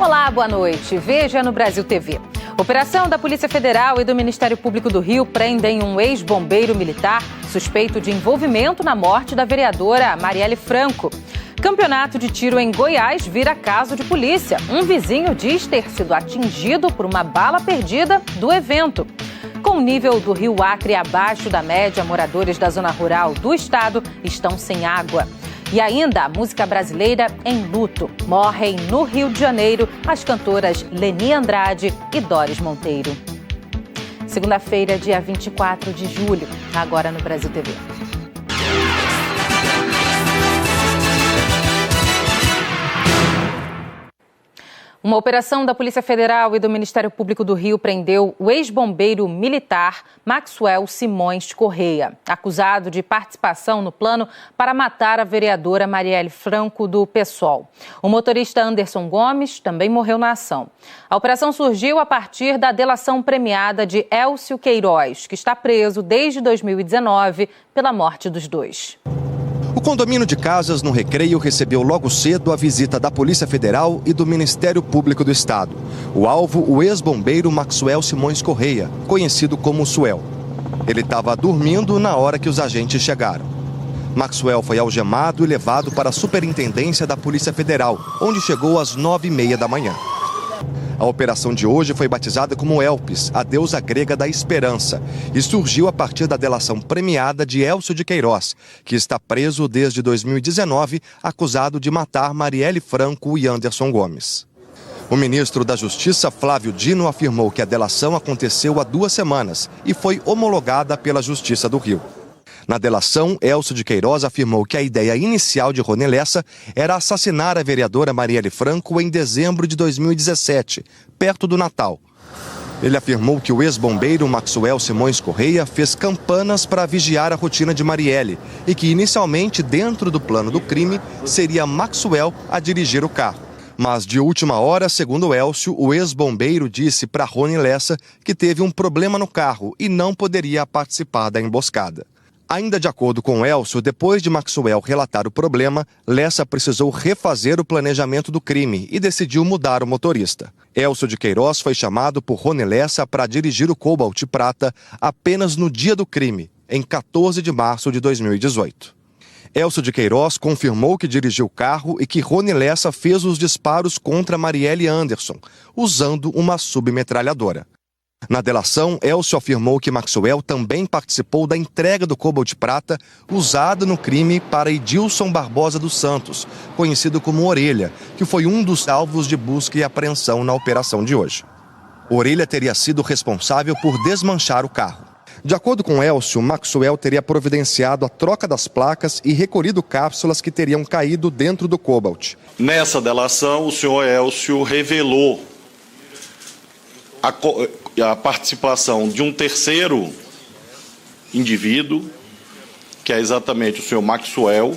Olá, boa noite. Veja no Brasil TV. Operação da Polícia Federal e do Ministério Público do Rio prendem um ex-bombeiro militar suspeito de envolvimento na morte da vereadora Marielle Franco. Campeonato de tiro em Goiás vira caso de polícia. Um vizinho diz ter sido atingido por uma bala perdida do evento. Com o nível do Rio Acre abaixo da média, moradores da zona rural do estado estão sem água. E ainda a música brasileira em luto. Morrem no Rio de Janeiro as cantoras Leni Andrade e Doris Monteiro. Segunda-feira, dia 24 de julho, agora no Brasil TV. Uma operação da Polícia Federal e do Ministério Público do Rio prendeu o ex-bombeiro militar Maxwell Simões Correia, acusado de participação no plano para matar a vereadora Marielle Franco do PSOL. O motorista Anderson Gomes também morreu na ação. A operação surgiu a partir da delação premiada de Elcio Queiroz, que está preso desde 2019 pela morte dos dois. O condomínio de casas no Recreio recebeu logo cedo a visita da Polícia Federal e do Ministério Público do Estado. O alvo, o ex-bombeiro Maxwell Simões Correia, conhecido como Suel. Ele estava dormindo na hora que os agentes chegaram. Maxwell foi algemado e levado para a Superintendência da Polícia Federal, onde chegou às 9h30 da manhã. A operação de hoje foi batizada como Elpis, a deusa grega da esperança, e surgiu a partir da delação premiada de Elcio de Queiroz, que está preso desde 2019, acusado de matar Marielle Franco e Anderson Gomes. O ministro da Justiça, Flávio Dino, afirmou que a delação aconteceu há 2 semanas e foi homologada pela Justiça do Rio. Na delação, Elcio de Queiroz afirmou que a ideia inicial de Rony Lessa era assassinar a vereadora Marielle Franco em dezembro de 2017, perto do Natal. Ele afirmou que o ex-bombeiro Maxwell Simões Correia fez campanas para vigiar a rotina de Marielle e que, inicialmente, dentro do plano do crime, seria Maxwell a dirigir o carro. Mas, de última hora, segundo Elcio, o ex-bombeiro disse para Rony Lessa que teve um problema no carro e não poderia participar da emboscada. Ainda de acordo com Elcio, depois de Maxwell relatar o problema, Lessa precisou refazer o planejamento do crime e decidiu mudar o motorista. Elcio de Queiroz foi chamado por Rony Lessa para dirigir o Cobalt Prata apenas no dia do crime, em 14 de março de 2018. Elcio de Queiroz confirmou que dirigiu o carro e que Rony Lessa fez os disparos contra Marielle Anderson, usando uma submetralhadora. Na delação, Elcio afirmou que Maxwell também participou da entrega do Cobalt Prata usado no crime para Edilson Barbosa dos Santos, conhecido como Orelha, que foi um dos alvos de busca e apreensão na operação de hoje. Orelha teria sido responsável por desmanchar o carro. De acordo com Elcio, Maxwell teria providenciado a troca das placas e recolhido cápsulas que teriam caído dentro do Cobalt. Nessa delação, o senhor Elcio revelou a participação de um terceiro indivíduo, que é exatamente o senhor Maxwell,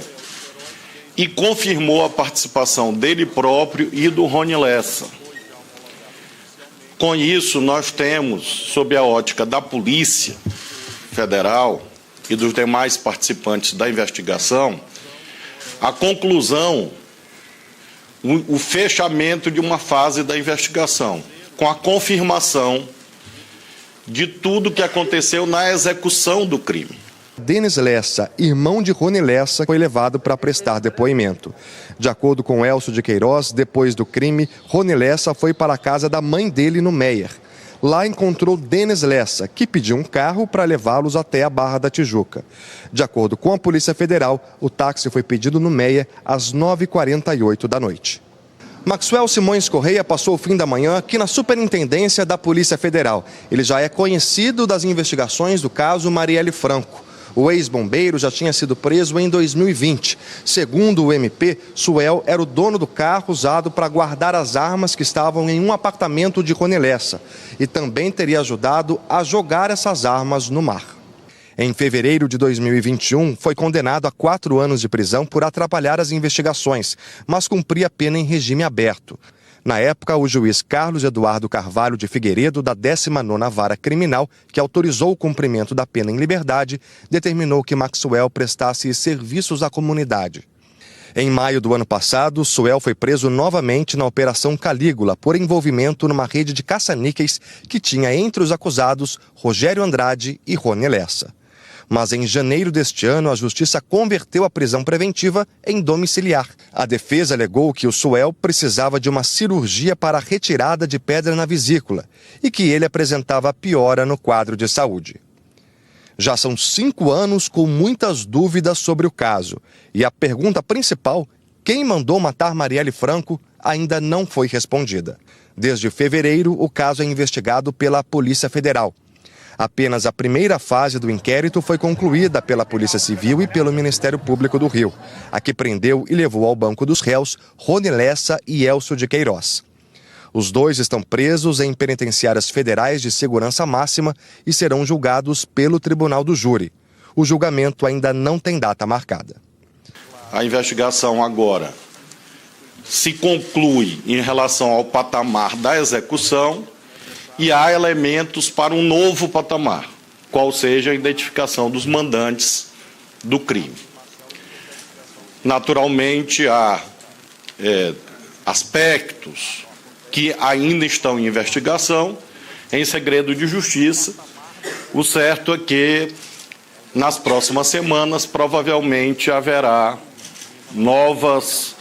e confirmou a participação dele próprio e do Rony Lessa. Com isso, nós temos, sob a ótica da Polícia Federal e dos demais participantes da investigação, a conclusão, o fechamento de uma fase da investigação, com a confirmação de tudo que aconteceu na execução do crime. Denis Lessa, irmão de Rony Lessa, foi levado para prestar depoimento. De acordo com Elcio de Queiroz, depois do crime, Rony Lessa foi para a casa da mãe dele no Meier. Lá encontrou Denis Lessa, que pediu um carro para levá-los até a Barra da Tijuca. De acordo com a Polícia Federal, o táxi foi pedido no Meier às 9h48 da noite. Maxwell Simões Correia passou o fim da manhã aqui na Superintendência da Polícia Federal. Ele já é conhecido das investigações do caso Marielle Franco. O ex-bombeiro já tinha sido preso em 2020. Segundo o MP, Suel era o dono do carro usado para guardar as armas que estavam em um apartamento de Rony Lessa e também teria ajudado a jogar essas armas no mar. Em fevereiro de 2021, foi condenado a 4 anos de prisão por atrapalhar as investigações, mas cumpria a pena em regime aberto. Na época, o juiz Carlos Eduardo Carvalho de Figueiredo, da 19ª Vara Criminal, que autorizou o cumprimento da pena em liberdade, determinou que Maxwell prestasse serviços à comunidade. Em maio do ano passado, Suel foi preso novamente na Operação Calígula por envolvimento numa rede de caça-níqueis que tinha entre os acusados Rogério Andrade e Rony Lessa. Mas em janeiro deste ano, a Justiça converteu a prisão preventiva em domiciliar. A defesa alegou que o Suel precisava de uma cirurgia para a retirada de pedra na vesícula e que ele apresentava piora no quadro de saúde. Já são 5 anos com muitas dúvidas sobre o caso. E a pergunta principal, quem mandou matar Marielle Franco, ainda não foi respondida. Desde fevereiro, o caso é investigado pela Polícia Federal. Apenas a primeira fase do inquérito foi concluída pela Polícia Civil e pelo Ministério Público do Rio, a que prendeu e levou ao banco dos réus Rony Lessa e Elcio de Queiroz. Os dois estão presos em penitenciárias federais de segurança máxima e serão julgados pelo Tribunal do Júri. O julgamento ainda não tem data marcada. A investigação agora se conclui em relação ao patamar da execução e há elementos para um novo patamar, qual seja a identificação dos mandantes do crime. Naturalmente, há aspectos que ainda estão em investigação, em segredo de justiça. O certo é que, nas próximas semanas, provavelmente haverá novas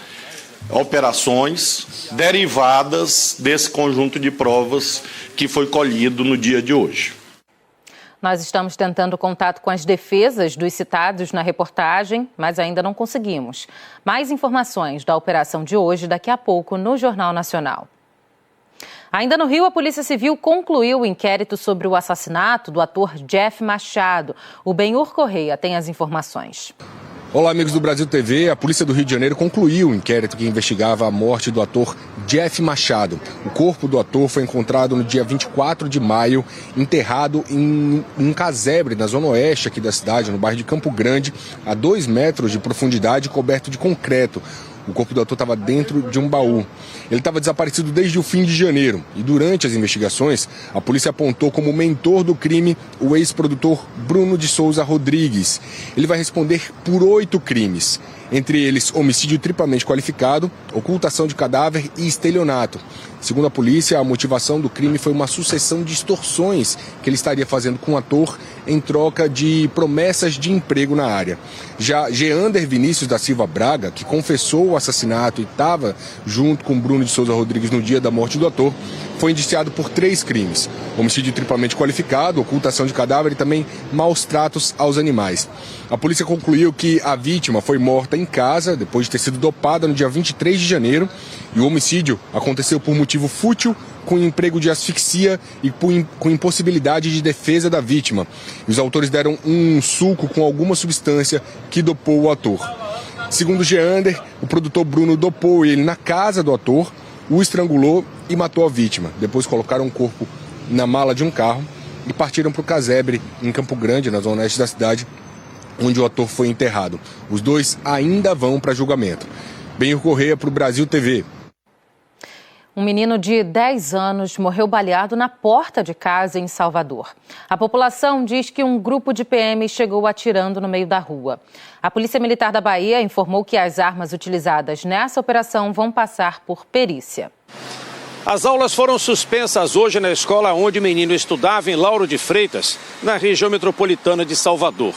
operações derivadas desse conjunto de provas que foi colhido no dia de hoje. Nós estamos tentando contato com as defesas dos citados na reportagem, mas ainda não conseguimos. Mais informações da operação de hoje daqui a pouco no Jornal Nacional. Ainda no Rio, a Polícia Civil concluiu o inquérito sobre o assassinato do ator Jeff Machado. O Benhur Correia tem as informações. Olá, amigos do Brasil TV. A Polícia do Rio de Janeiro concluiu o inquérito que investigava a morte do ator Jeff Machado. O corpo do ator foi encontrado no dia 24 de maio, enterrado em um casebre na zona oeste aqui da cidade, no bairro de Campo Grande, a 2 metros de profundidade, coberto de concreto. O corpo do ator estava dentro de um baú. Ele estava desaparecido desde o fim de janeiro. E durante as investigações, a polícia apontou como mentor do crime o ex-produtor Bruno de Souza Rodrigues. Ele vai responder por 8 crimes. Entre eles, homicídio triplamente qualificado, ocultação de cadáver e estelionato. Segundo a polícia, a motivação do crime foi uma sucessão de extorsões que ele estaria fazendo com o ator em troca de promessas de emprego na área. Já Geander Vinícius da Silva Braga, que confessou o assassinato e estava junto com Bruno de Souza Rodrigues no dia da morte do ator, foi indiciado por 3 crimes: homicídio triplamente qualificado, ocultação de cadáver e também maus tratos aos animais. A polícia concluiu que a vítima foi morta em casa depois de ter sido dopada no dia 23 de janeiro e o homicídio aconteceu por motivo fútil, com emprego de asfixia e com impossibilidade de defesa da vítima. Os autores deram um suco com alguma substância que dopou o ator. Segundo Geander, o produtor Bruno dopou ele na casa do ator, o estrangulou e matou a vítima. Depois colocaram o corpo na mala de um carro e partiram para o casebre em Campo Grande, na zona oeste da cidade, onde o ator foi enterrado. Os dois ainda vão para julgamento. Benhur Correia para o Brasil TV. Um menino de 10 anos morreu baleado na porta de casa em Salvador. A população diz que um grupo de PM chegou atirando no meio da rua. A Polícia Militar da Bahia informou que as armas utilizadas nessa operação vão passar por perícia. As aulas foram suspensas hoje na escola onde o menino estudava, em Lauro de Freitas, na região metropolitana de Salvador.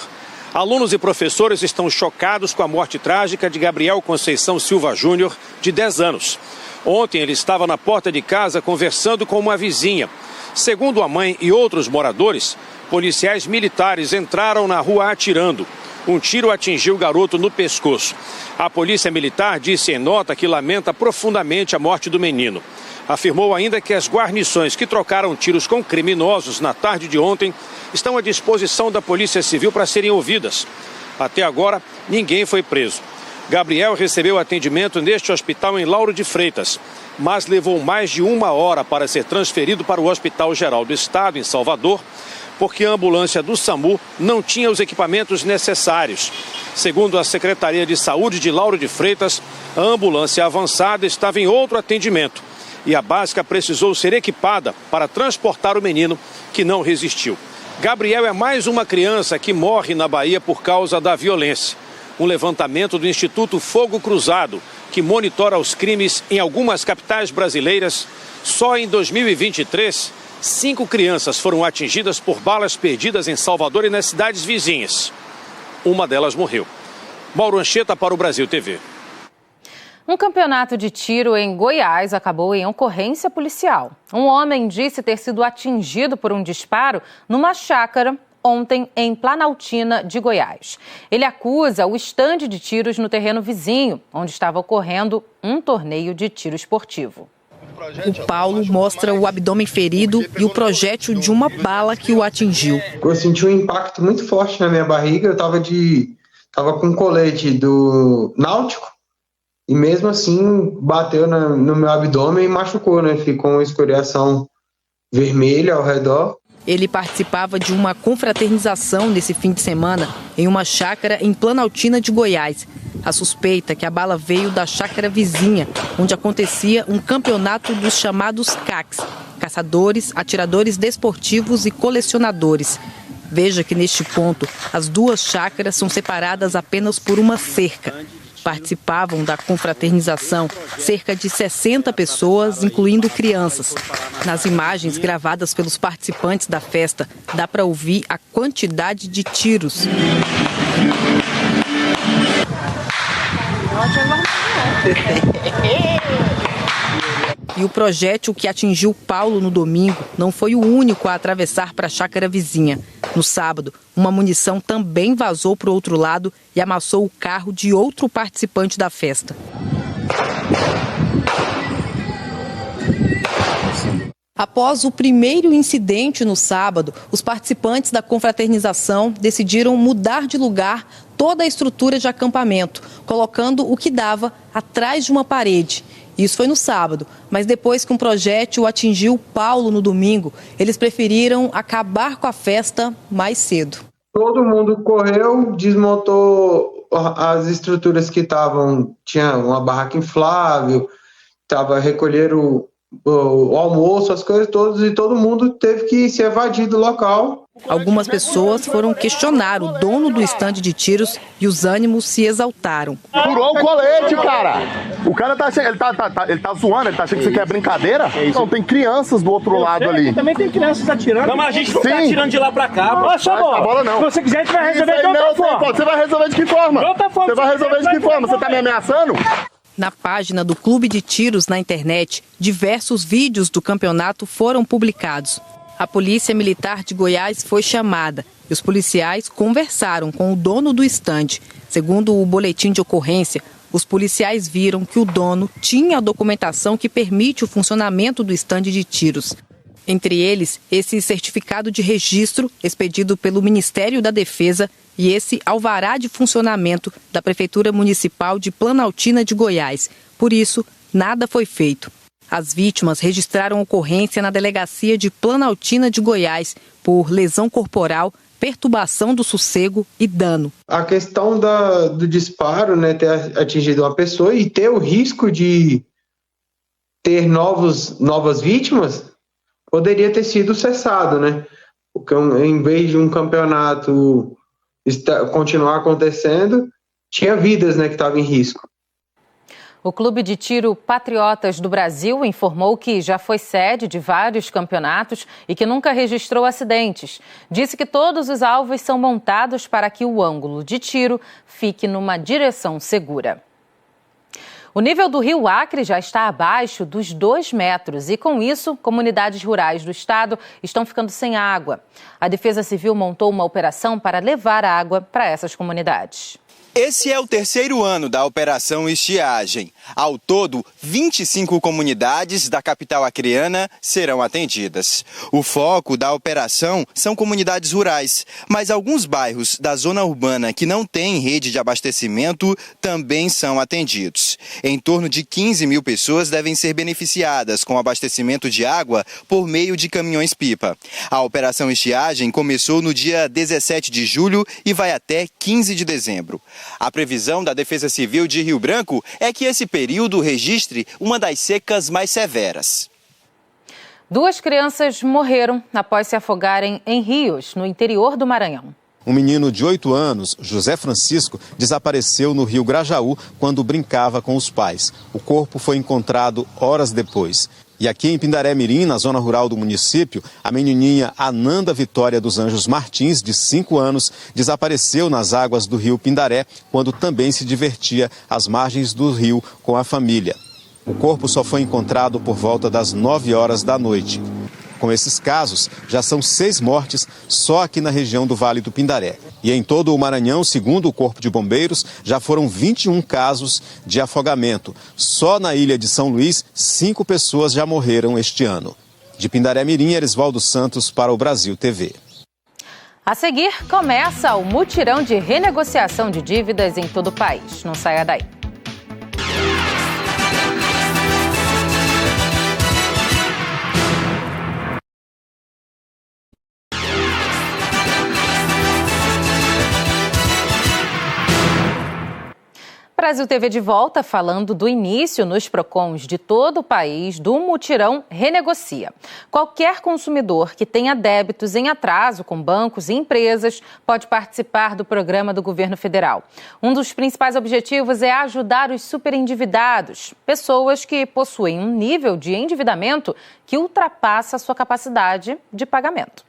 Alunos e professores estão chocados com a morte trágica de Gabriel Conceição Silva Júnior, de 10 anos. Ontem ele estava na porta de casa conversando com uma vizinha. Segundo a mãe e outros moradores, policiais militares entraram na rua atirando. Um tiro atingiu o garoto no pescoço. A polícia militar disse em nota que lamenta profundamente a morte do menino. Afirmou ainda que as guarnições que trocaram tiros com criminosos na tarde de ontem estão à disposição da Polícia Civil para serem ouvidas. Até agora, ninguém foi preso. Gabriel recebeu atendimento neste hospital em Lauro de Freitas, mas levou mais de 1 hora para ser transferido para o Hospital Geral do Estado, em Salvador, porque a ambulância do SAMU não tinha os equipamentos necessários. Segundo a Secretaria de Saúde de Lauro de Freitas, a ambulância avançada estava em outro atendimento e a básica precisou ser equipada para transportar o menino, que não resistiu. Gabriel é mais uma criança que morre na Bahia por causa da violência. Um levantamento do Instituto Fogo Cruzado, que monitora os crimes em algumas capitais brasileiras. Só em 2023, 5 crianças foram atingidas por balas perdidas em Salvador e nas cidades vizinhas. Uma delas morreu. Mauro Anchieta para o Brasil TV. Um campeonato de tiro em Goiás acabou em ocorrência policial. Um homem disse ter sido atingido por um disparo numa chácara ontem em Planaltina de Goiás. Ele acusa o estande de tiros no terreno vizinho, onde estava ocorrendo um torneio de tiro esportivo. O Paulo mostra o abdômen ferido e o projétil de uma bala que o atingiu. Eu senti um impacto muito forte na minha barriga. Eu tava com um colete do Náutico e mesmo assim bateu no meu abdômen e machucou, né? Ficou uma escoriação vermelha ao redor. Ele participava de uma confraternização nesse fim de semana em uma chácara em Planaltina de Goiás. A suspeita é que a bala veio da chácara vizinha, onde acontecia um campeonato dos chamados CACs, caçadores, atiradores desportivos e colecionadores. Veja que neste ponto, as duas chácaras são separadas apenas por uma cerca. Participavam da confraternização cerca de 60 pessoas, incluindo crianças. Nas imagens gravadas pelos participantes da festa, dá para ouvir a quantidade de tiros. E o projétil que atingiu Paulo no domingo não foi o único a atravessar para a chácara vizinha. No sábado, uma munição também vazou para o outro lado e amassou o carro de outro participante da festa. Após o primeiro incidente no sábado, os participantes da confraternização decidiram mudar de lugar toda a estrutura de acampamento, colocando o que dava atrás de uma parede. Isso foi no sábado, mas depois que um projétil atingiu Paulo no domingo, eles preferiram acabar com a festa mais cedo. Todo mundo correu, desmontou as estruturas que estavam, tinha uma barraca inflável, recolheram o almoço, as coisas todas, e todo mundo teve que se evadir do local. Algumas pessoas foram questionar o dono do estande de tiros e os ânimos se exaltaram. Furou o colete, cara! O cara ele tá zoando, ele tá achando que isso aqui é brincadeira? Não, tem crianças do outro lado ali. Também tem crianças atirando. Não, mas a gente não tá atirando de lá pra cá. Olha só, a bola não. Se você quiser, a gente vai resolver de outra forma. Você vai resolver de que forma? De outra forma. Você vai resolver de que forma? Você tá me ameaçando? Na página do Clube de Tiros na internet, diversos vídeos do campeonato foram publicados. A Polícia Militar de Goiás foi chamada e os policiais conversaram com o dono do estande. Segundo o boletim de ocorrência, os policiais viram que o dono tinha a documentação que permite o funcionamento do estande de tiros. Entre eles, esse certificado de registro expedido pelo Ministério da Defesa e esse alvará de funcionamento da Prefeitura Municipal de Planaltina de Goiás. Por isso, nada foi feito. As vítimas registraram ocorrência na delegacia de Planaltina de Goiás por lesão corporal, perturbação do sossego e dano. A questão do disparo, né, ter atingido uma pessoa e ter o risco de ter novas vítimas, poderia ter sido cessado, né? Porque em vez de um campeonato continuar acontecendo, tinha vidas, né, que estavam em risco. O Clube de Tiro Patriotas do Brasil informou que já foi sede de vários campeonatos e que nunca registrou acidentes. Disse que todos os alvos são montados para que o ângulo de tiro fique numa direção segura. O nível do rio Acre já está abaixo dos 2 metros e, com isso, comunidades rurais do estado estão ficando sem água. A Defesa Civil montou uma operação para levar água para essas comunidades. Esse é o 3º ano da Operação Estiagem. Ao todo, 25 comunidades da capital acreana serão atendidas. O foco da operação são comunidades rurais, mas alguns bairros da zona urbana que não têm rede de abastecimento também são atendidos. Em torno de 15 mil pessoas devem ser beneficiadas com abastecimento de água por meio de caminhões-pipa. A Operação Estiagem começou no dia 17 de julho e vai até 15 de dezembro. A previsão da Defesa Civil de Rio Branco é que esse período registre uma das secas mais severas. 2 crianças morreram após se afogarem em rios, no interior do Maranhão. Um menino de 8 anos, José Francisco, desapareceu no rio Grajaú quando brincava com os pais. O corpo foi encontrado horas depois. E aqui em Pindaré Mirim, na zona rural do município, a menininha Ananda Vitória dos Anjos Martins, de 5 anos, desapareceu nas águas do rio Pindaré quando também se divertia às margens do rio com a família. O corpo só foi encontrado por volta das 9 horas da noite. Com esses casos, já são 6 mortes só aqui na região do Vale do Pindaré. E em todo o Maranhão, segundo o Corpo de Bombeiros, já foram 21 casos de afogamento. Só na ilha de São Luís, 5 pessoas já morreram este ano. De Pindaré Mirim, Erisvaldo Santos para o Brasil TV. A seguir, começa o mutirão de renegociação de dívidas em todo o país. Não saia daí. Brasil TV de volta falando do início nos PROCONs de todo o país do mutirão Renegocia. Qualquer consumidor que tenha débitos em atraso com bancos e empresas pode participar do programa do governo federal. Um dos principais objetivos é ajudar os superendividados, pessoas que possuem um nível de endividamento que ultrapassa a sua capacidade de pagamento.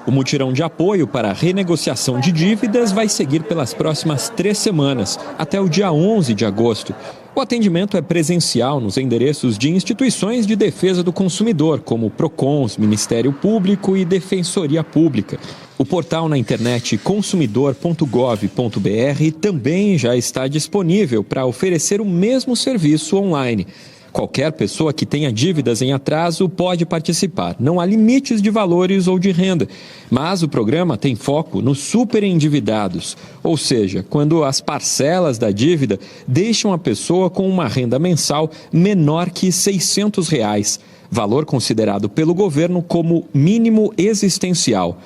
O mutirão de apoio para a renegociação de dívidas vai seguir pelas próximas 3 semanas, até o dia 11 de agosto. O atendimento é presencial nos endereços de instituições de defesa do consumidor, como PROCONs, Ministério Público e Defensoria Pública. O portal na internet consumidor.gov.br também já está disponível para oferecer o mesmo serviço online. Qualquer pessoa que tenha dívidas em atraso pode participar. Não há limites de valores ou de renda. Mas o programa tem foco nos superendividados, ou seja, quando as parcelas da dívida deixam a pessoa com uma renda mensal menor que R$ 600, valor considerado pelo governo como mínimo existencial.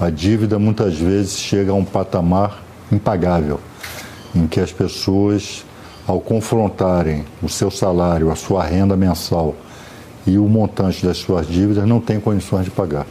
A dívida muitas vezes chega a um patamar impagável, em que as pessoas, ao confrontarem o seu salário, a sua renda mensal e o montante das suas dívidas, não têm condições de pagar.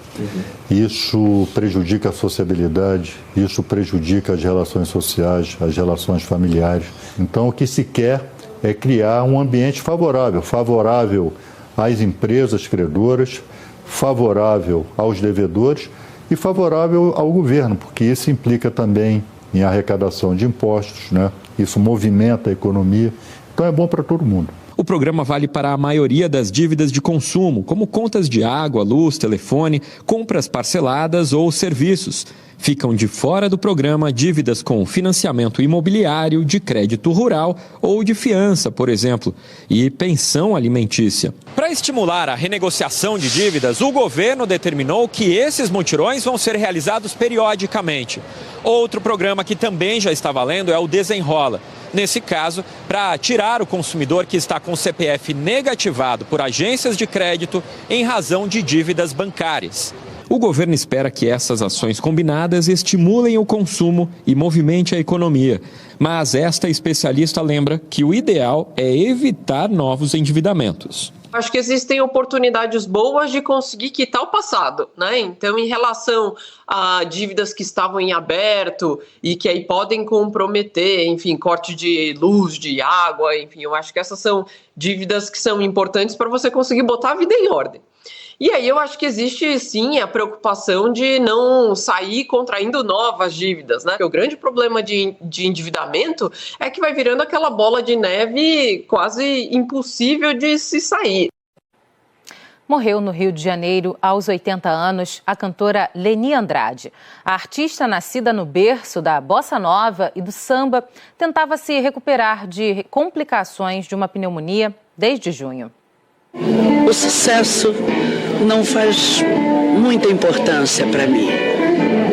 Isso prejudica a sociabilidade, isso prejudica as relações sociais, as relações familiares. Então, o que se quer é criar um ambiente favorável às empresas credoras, favorável aos devedores e favorável ao governo, porque isso implica também em arrecadação de impostos, né? Isso movimenta a economia, então é bom para todo mundo. O programa vale para a maioria das dívidas de consumo, como contas de água, luz, telefone, compras parceladas ou serviços. Ficam de fora do programa dívidas com financiamento imobiliário, de crédito rural ou de fiança, por exemplo, e pensão alimentícia. Para estimular a renegociação de dívidas, o governo determinou que esses mutirões vão ser realizados periodicamente. Outro programa que também já está valendo é o Desenrola. Nesse caso, para tirar o consumidor que está com CPF negativado por agências de crédito em razão de dívidas bancárias. O governo espera que essas ações combinadas estimulem o consumo e movimente a economia. Mas esta especialista lembra que o ideal é evitar novos endividamentos. Acho que existem oportunidades boas de conseguir quitar o passado, né? Então, em relação a dívidas que estavam em aberto e que aí podem comprometer, enfim, corte de luz, de água, enfim, eu acho que essas são dívidas que são importantes para você conseguir botar a vida em ordem. E aí eu acho que existe, sim, a preocupação de não sair contraindo novas dívidas, né? Porque o grande problema de endividamento é que vai virando aquela bola de neve quase impossível de se sair. Morreu no Rio de Janeiro, aos 80 anos, a cantora Leni Andrade. A artista, nascida no berço da bossa nova e do samba, tentava se recuperar de complicações de uma pneumonia desde junho. O sucesso não faz muita importância para mim.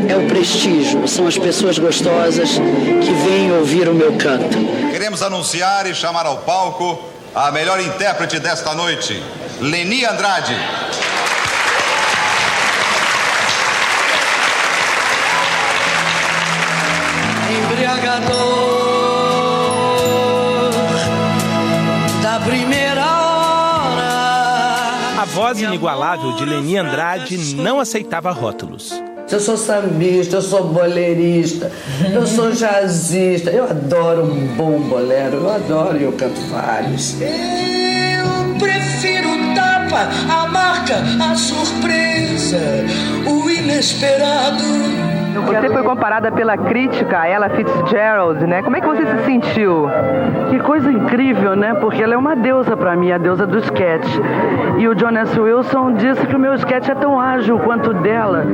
É o prestígio, são as pessoas gostosas que vêm ouvir o meu canto. Queremos anunciar e chamar ao palco a melhor intérprete desta noite, Leni Andrade. Embriagador da primeira hora. A voz inigualável de Leni Andrade não aceitava rótulos. Eu sou sambista, eu sou boleirista, eu sou jazzista. Eu adoro um bom bolero, eu adoro e eu canto vários. Eu prefiro o tapa, a marca, a surpresa, o inesperado. Você foi comparada pela crítica a Ella Fitzgerald, né? Como é que você se sentiu? Que coisa incrível, né? Porque ela é uma deusa para mim, a deusa do sketch. E o John S. Wilson disse que o meu sketch é tão ágil quanto o dela.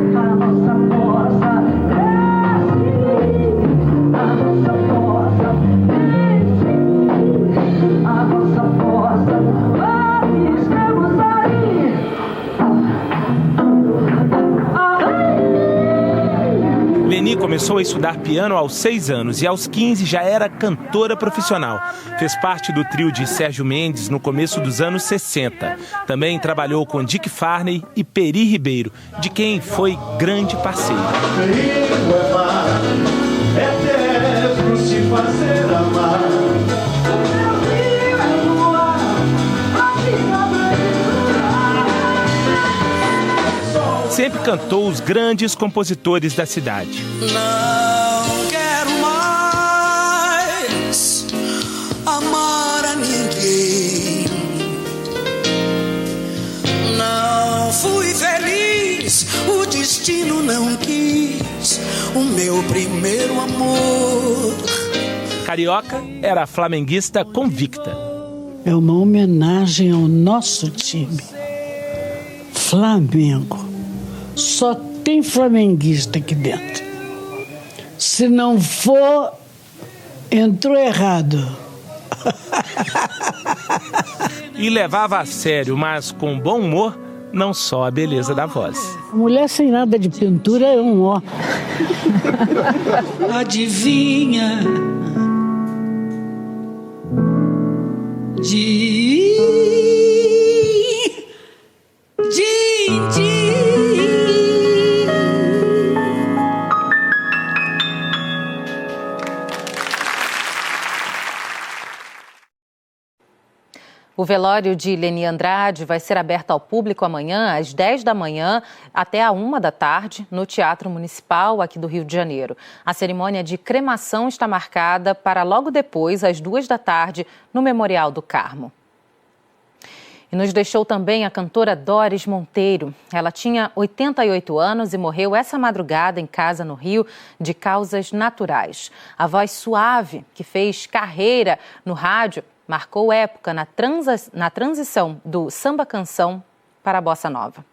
Leni começou a estudar piano aos 6 anos e aos 15 já era cantora profissional. Fez parte do trio de Sérgio Mendes no começo dos anos 60. Também trabalhou com Dick Farney e Peri Ribeiro, de quem foi grande parceiro. Sempre cantou os grandes compositores da cidade. Não quero mais amar a ninguém. Não fui feliz, o destino não quis o meu primeiro amor. Carioca era flamenguista convicta. É uma homenagem ao nosso time. Flamengo. Só tem flamenguista aqui dentro. Se não for, entrou errado. E levava a sério, mas com bom humor, não só a beleza da voz. Mulher sem nada de pintura é um ó. Adivinha? O velório de Leni Andrade vai ser aberto ao público amanhã, às 10 da manhã, até a 1 da tarde, no Teatro Municipal, aqui do Rio de Janeiro. A cerimônia de cremação está marcada para logo depois, às 2 da tarde, no Memorial do Carmo. E nos deixou também a cantora Doris Monteiro. Ela tinha 88 anos e morreu essa madrugada em casa no Rio de causas naturais. A voz suave, que fez carreira no rádio, marcou época na transição do samba-canção para a bossa nova.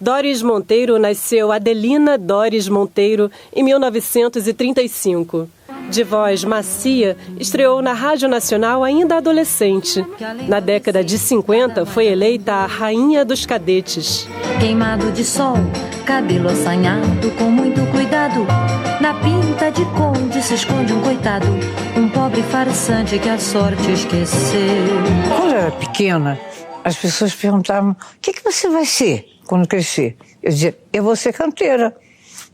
Doris Monteiro nasceu Adelina Doris Monteiro em 1935. De voz macia, estreou na Rádio Nacional ainda adolescente. Na década de 50, foi eleita a Rainha dos Cadetes. Queimado de sol, cabelo assanhado, com muito cuidado. Na pinta de conde se esconde um coitado, um pobre farsante que a sorte esqueceu. Quando eu era pequena, as pessoas perguntavam: o que você vai ser quando crescer? Eu dizia: eu vou ser canteira.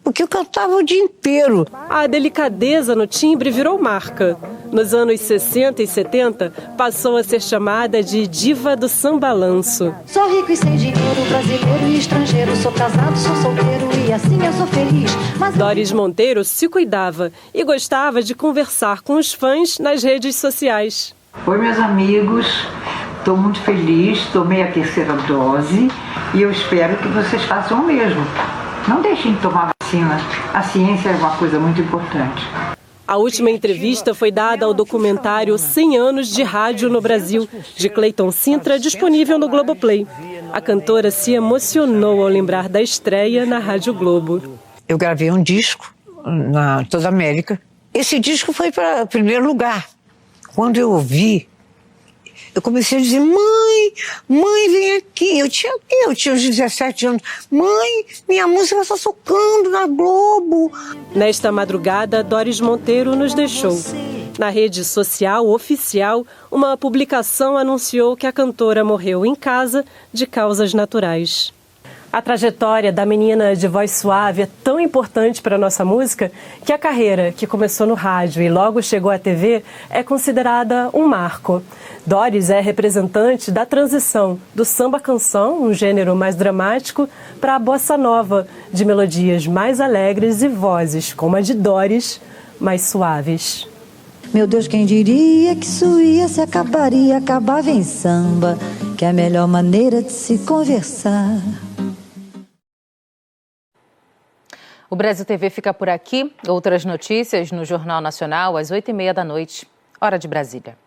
Porque eu cantava o dia inteiro. A delicadeza no timbre virou marca. Nos anos 60 e 70, passou a ser chamada de diva do sambalanço. Sou rico e sem dinheiro, brasileiro e estrangeiro. Sou casado, sou solteiro e assim eu sou feliz. Mas... Doris Monteiro se cuidava e gostava de conversar com os fãs nas redes sociais. Oi, meus amigos. Estou muito feliz, tomei a 3ª dose e eu espero que vocês façam o mesmo. Não deixem de tomar vacina. A ciência é uma coisa muito importante. A última entrevista foi dada ao documentário 100 anos de rádio no Brasil, de Cleiton Sintra, disponível no Globoplay. A cantora se emocionou ao lembrar da estreia na Rádio Globo. Eu gravei um disco na toda a América. Esse disco foi para primeiro lugar. Quando eu ouvi, eu comecei a dizer: mãe, vem aqui. Eu tinha uns 17 anos. Mãe, minha música está tocando na Globo. Nesta madrugada, Doris Monteiro nos deixou. Na rede social oficial, uma publicação anunciou que a cantora morreu em casa de causas naturais. A trajetória da menina de voz suave é tão importante para a nossa música que a carreira, que começou no rádio e logo chegou à TV, é considerada um marco. Doris é representante da transição do samba-canção, um gênero mais dramático, para a bossa nova, de melodias mais alegres e vozes, como a de Doris, mais suaves. Meu Deus, quem diria que isso ia se acabaria, acabava em samba, que é a melhor maneira de se conversar. O Brasil TV fica por aqui. Outras notícias no Jornal Nacional às 8h30 da noite, hora de Brasília.